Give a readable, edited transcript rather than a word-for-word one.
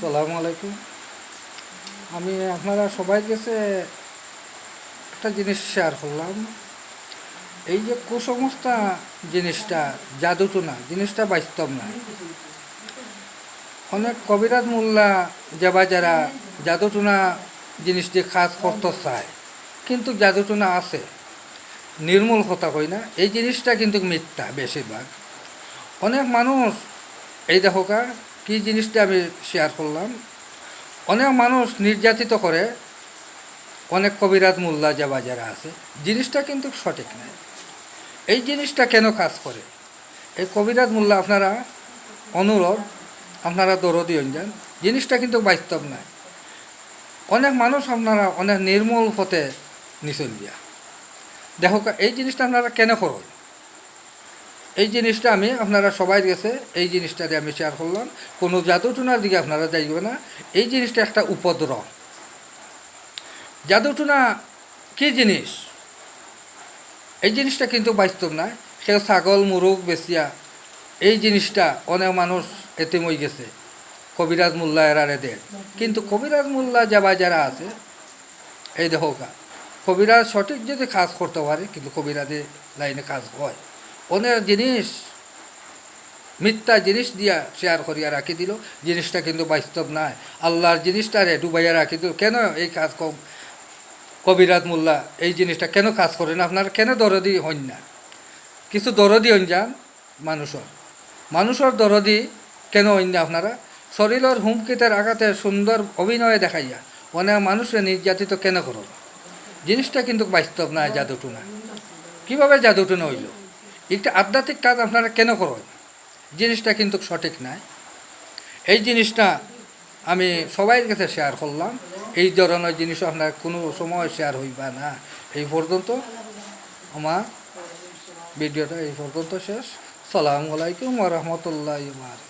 আসসালামু আলাইকুম। আমি আপনারা সবাই কাছে একটা জিনিস শেয়ার করলাম। এই যে কুসংস্থা জিনিসটা, জাদুটোনা জিনিসটা বাস্তব নয়। অনেক কবিরাজ মোল্লা যারা জাদুটোনা জিনিস দিয়ে কাজ করতে চায়, কিন্তু জাদুটোনা আছে, নির্মূল কথা কই না, এই জিনিসটা কিন্তু মিথ্যা বেশিরভাগ। অনেক মানুষ, এই দেখোকা কী জিনিসটা আমি শেয়ার করলাম, অনেক মানুষ নির্যাতিত করে অনেক কবিরাজ মোল্লা যারা আছে, জিনিসটা কিন্তু সঠিক নয়। এই জিনিসটা কেন কাজ করে? এই কবিরাজ মোল্লা আপনারা অনুরোধ, আপনারা দরদি যান, জিনিসটা কিন্তু বাস্তব নয়। অনেক মানুষ আপনারা অনেক নির্মূল পথে নিচল দিয়া দেখো, এই জিনিসটা আপনারা কেন করেন? এই জিনিসটা আমি আপনারা সবাই গেছে, এই জিনিসটা দিয়ে আমি শেয়ার করলাম। কোনো জাদুটুনার দিকে আপনারা যাইবে না। এই জিনিসটা একটা উপদ্রব। জাদুটুনা কী জিনিস? এই জিনিসটা কিন্তু বাস্তব নয়। সে ছাগল মুরগ বেচিয়া এই জিনিসটা অনেক মানুষ এতিম হয়ে গেছে কবিরাজ মোল্লা এরারে দেয়। কিন্তু কবিরাজ মোল্লা যারা আছে, এই দেখোকা কবিরাজ সঠিক যদি কাজ করতে পারে, কিন্তু কবিরাজের লাইনে কাজ হয়। অনেক জিনিস মিথ্যা জিনিস দিয়া শেয়ার করিয়া রাখি দিল, জিনিসটা কিন্তু বাস্তব নয়। আল্লাহর জিনিসটারে ডুবাইয়া রাখি দিল। কেন এই কাজ কবিরাজ মোল্লা এই জিনিসটা কেন কাজ করেন? আপনারা কেন দরদি হন না? কিছু দরদি হন যান মানুষের দরদি কেন হন না? আপনারা শরীরের হুমকিতের আঘাতে সুন্দর অভিনয়ে দেখাইয়া অনেক মানুষের নির্যাতিত কেন করো? জিনিসটা কিন্তু বাস্তব নয়। জাদুটুনা কীভাবে জাদুটুনা হইল? একটা আধ্যাত্মিক কাজ আপনারা কেন করেন? জিনিসটা কিন্তু সঠিক নয়। এই জিনিসটা আমি সবাই কাছে শেয়ার করলাম। এই ধরনের জিনিস আপনার কোনো সময় শেয়ার হইবা না। এই পর্যন্ত আমার ভিডিওটা এই পর্যন্ত শেষ। সালামু আলাইকুম ওয়া রাহমাতুল্লাহি ওয়া বারাকাতুহু।